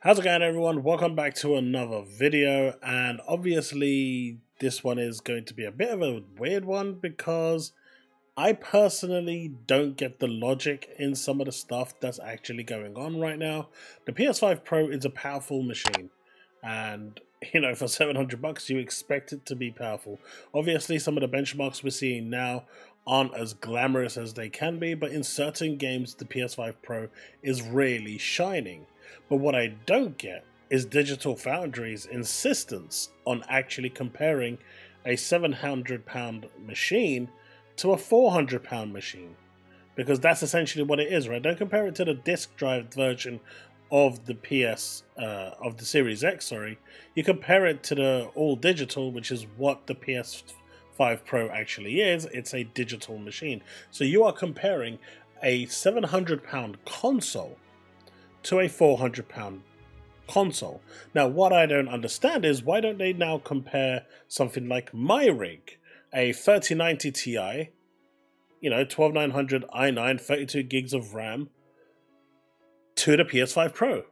How's it going, everyone? Welcome back to another video, and obviously this one is going to be a bit of a weird one because I personally don't get the logic in some of the stuff that's actually going on right now. The PS5 Pro is a powerful machine, and for $700 you expect it to be powerful. Obviously some of the benchmarks we're seeing now aren't as glamorous as they can be, but in certain games the PS5 Pro is really shining. But what I don't get is Digital Foundry's insistence on actually comparing a £700 machine to a £400 machine, because that's essentially what it is, right? Don't compare it to the disc drive version of the of the Series X. Sorry, you compare it to the all digital, which is what the PS5 Pro actually is. It's a digital machine, so you are comparing a £700 console to a £400 console. Now, what I don't understand is why don't they now compare something like my rig, a 3090 Ti, 12900 i9, 32 gigs of RAM, to the PS5 Pro.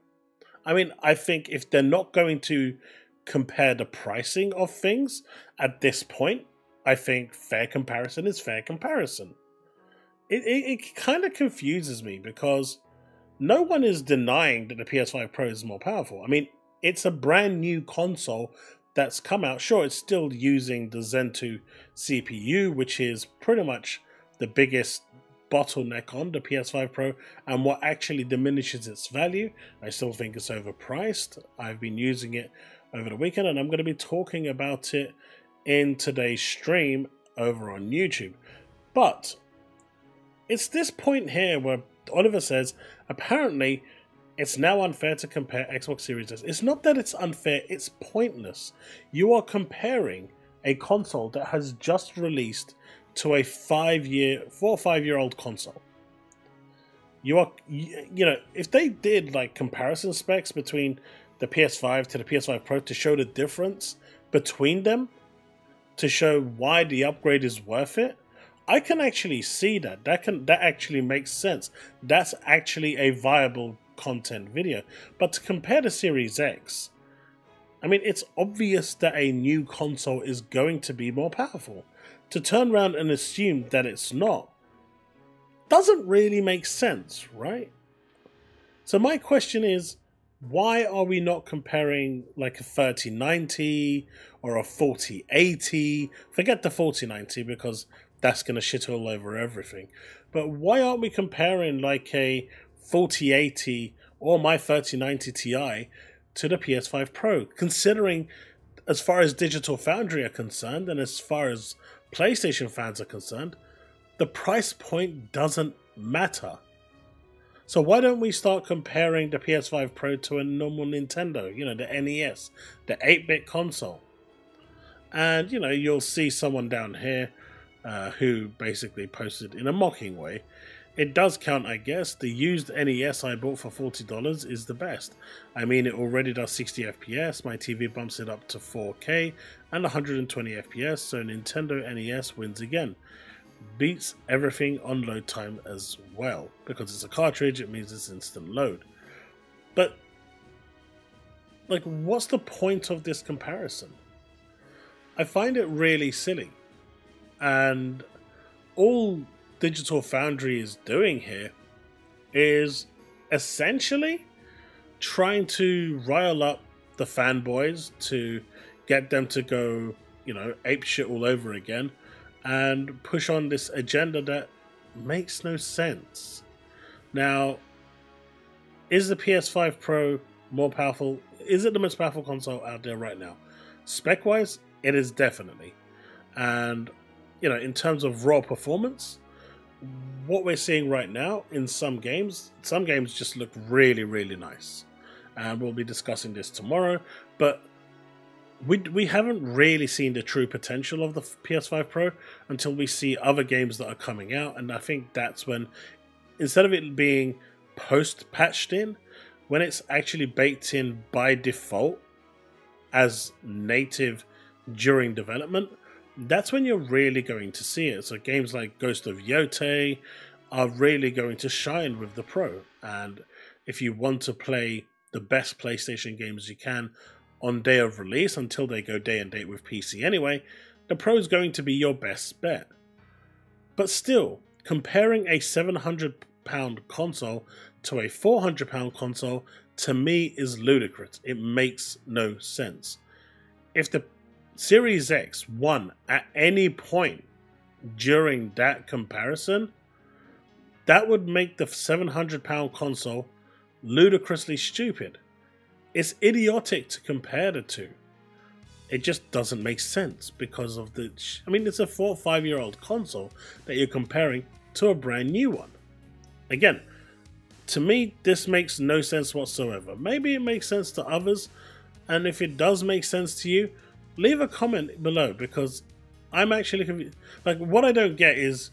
I mean, I think if they're not going to compare the pricing of things at this point, I think fair comparison is fair comparison. It kind of confuses me because no one is denying that the PS5 Pro is more powerful. I mean, it's a brand new console that's come out. Sure, it's still using the Zen 2 CPU, which is pretty much the biggest bottleneck on the PS5 Pro and what actually diminishes its value. I still think it's overpriced. I've been using it over the weekend, and I'm going to be talking about it in today's stream over on YouTube. But it's this point here where Oliver says, apparently, it's now unfair to compare Xbox Series S. It's not that it's unfair, it's pointless. You are comparing a console that has just released to a 4 or 5 year old console. You are, if they did like comparison specs between the PS5 to the PS5 Pro to show the difference between them, to show why the upgrade is worth it, I can actually see that. That actually makes sense. That's actually a viable content video. But to compare the Series X, I mean, it's obvious that a new console is going to be more powerful. To turn around and assume that it's not doesn't really make sense, right? So my question is, why are we not comparing like a 3090 or a 4080? Forget the 4090 because that's going to shit all over everything. But why aren't we comparing like a 4080 or my 3090 Ti to the PS5 Pro? Considering, as far as Digital Foundry are concerned, and as far as PlayStation fans are concerned, the price point doesn't matter. So why don't we start comparing the PS5 Pro to a normal Nintendo, the NES, the 8-bit console? And, you'll see someone down here who basically posted in a mocking way, it does count, I guess. The used NES I bought for $40 is the best. I mean, it already does 60 FPS, my TV bumps it up to 4K and 120 FPS, so Nintendo NES wins again. Beats everything on load time as well. Because it's a cartridge, it means it's instant load. But, like, what's the point of this comparison? I find it really silly. And all Digital Foundry is doing here is essentially trying to rile up the fanboys to get them to go, ape shit all over again and push on this agenda that makes no sense. Now, is the PS5 Pro more powerful? Is it the most powerful console out there right now? Spec-wise, it is definitely. And in terms of raw performance, what we're seeing right now in some games just look really, really nice. And we'll be discussing this tomorrow. But we haven't really seen the true potential of the PS5 Pro until we see other games that are coming out. And I think that's when, instead of it being post-patched in, when it's actually baked in by default as native during development, that's when you're really going to see it. So games like Ghost of Yote are really going to shine with the Pro. And if you want to play the best PlayStation games you can on day of release until they go day and date with PC anyway, the Pro is going to be your best bet. But still, comparing a £700 console to a £400 console, to me, is ludicrous. It makes no sense. If the Series X won at any point during that comparison, that would make the £700 console ludicrously stupid. It's idiotic to compare the two. It just doesn't make sense because of the... I mean, it's a 4 or 5 year old console that you're comparing to a brand new one. Again, to me, this makes no sense whatsoever. Maybe it makes sense to others, and if it does make sense to you, leave a comment below, because I'm actually confused. Like, what I don't get is,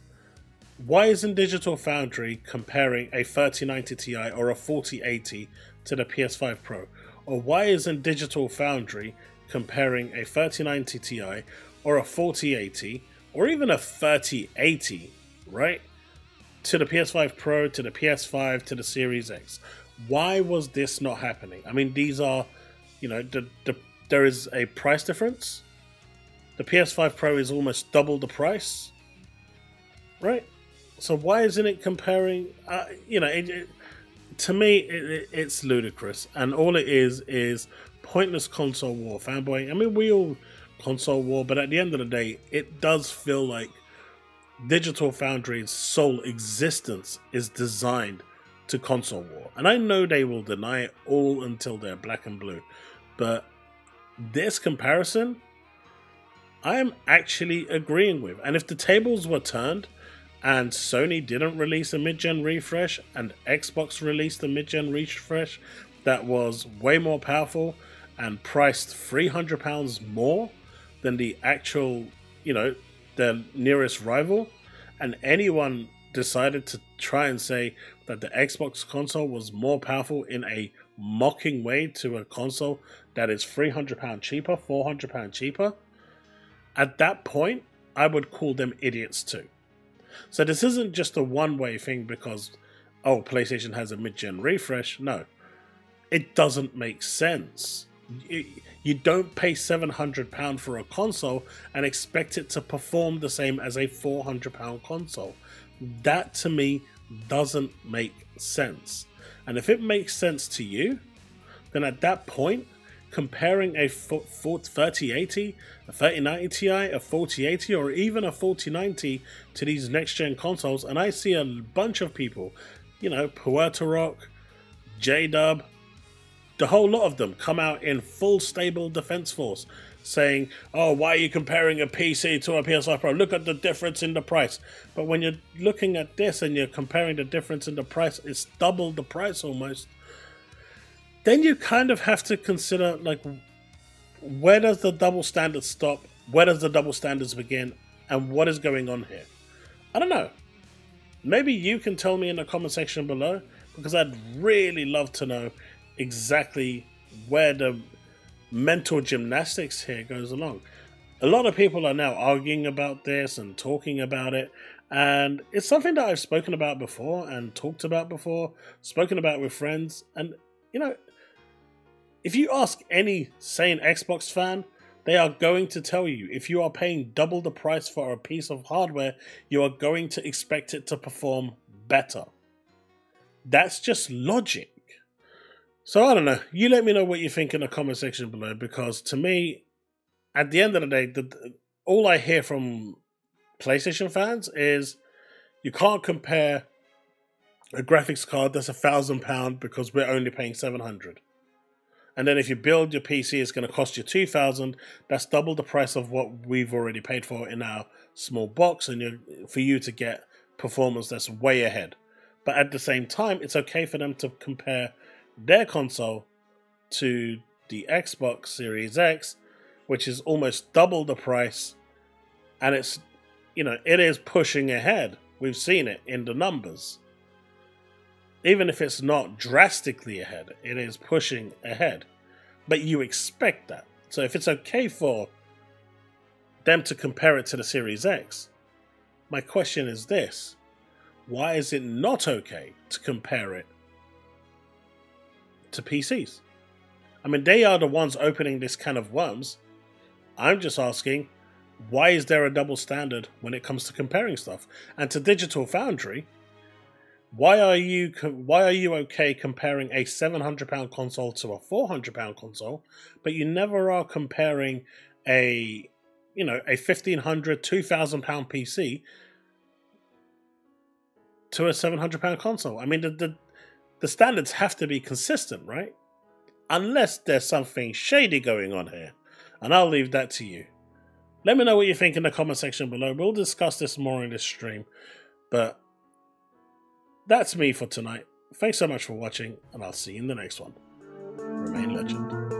why isn't Digital Foundry comparing a 3090 Ti or a 4080 to the PS5 Pro? Or why isn't Digital Foundry comparing a 3090 Ti or a 4080 or even a 3080, right, to the PS5 Pro, to the PS5, to the Series X? Why was this not happening? I mean, these are, you know, there is a price difference. The PS5 Pro is almost double the price, right? So why isn't it comparing? You know, to me, it's ludicrous, and all it is pointless console war fanboy. I mean, we all console war, but at the end of the day, it does feel like Digital Foundry's sole existence is designed to console war. And I know they will deny it all until they're black and blue, but this comparison, I am actually agreeing with. And if the tables were turned and Sony didn't release a mid-gen refresh and Xbox released a mid-gen refresh that was way more powerful and priced £300 more than the actual, you know, their nearest rival, and anyone decided to try and say that the Xbox console was more powerful in a mocking way to a console that is £300 cheaper, £400 cheaper, at that point, I would call them idiots too. So this isn't just a one-way thing because, oh, PlayStation has a mid-gen refresh. No, it doesn't make sense. You don't pay £700 for a console and expect it to perform the same as a £400 console. That, to me, doesn't make sense. And if it makes sense to you, then at that point, comparing a 3080, a 3090 Ti, a 4080, or even a 4090 to these next-gen consoles, and I see a bunch of people, you know, Puerto Rock, J-Dub, the whole lot of them come out in full stable defense force saying, oh, why are you comparing a PC to a PS5 Pro? Look at the difference in the price. But when you're looking at this and you're comparing the difference in the price, it's double the price almost. Then you kind of have to consider, like, where does the double standard stop? Where does the double standards begin? And what is going on here? I don't know. Maybe you can tell me in the comment section below, because I'd really love to know exactly where the mental gymnastics here goes along. A lot of people are now arguing about this and talking about it, and it's something that I've spoken about before and talked about before, spoken about with friends. And, you know, if you ask any sane Xbox fan, they are going to tell you, if you are paying double the price for a piece of hardware, you are going to expect it to perform better. That's just logic. So I don't know. You let me know what you think in the comment section below, because to me, at the end of the day, all I hear from PlayStation fans is you can't compare a graphics card that's £1,000 because we're only paying £700. And then if you build your PC, it's going to cost you $2,000. That's double the price of what we've already paid for in our small box, and for you to get performance that's way ahead. But at the same time, it's okay for them to compare their console to the Xbox Series X, which is almost double the price, and it's, you know, it is pushing ahead. We've seen it in the numbers. Even if it's not drastically ahead, it is pushing ahead. But you expect that. So if it's okay for them to compare it to the Series X, my question is this: why is it not okay to compare it to PCs. I mean, they are the ones opening this can of worms. I'm just asking, why is there a double standard when it comes to comparing stuff? And to Digital Foundry, why are you okay comparing a £700 console to a £400 console, but you never are comparing a £1,500, £2,000 PC to a £700 console? I mean, the standards have to be consistent, right? Unless there's something shady going on here. And I'll leave that to you. Let me know what you think in the comment section below. We'll discuss this more in this stream. But that's me for tonight. Thanks so much for watching, and I'll see you in the next one. Remain legend.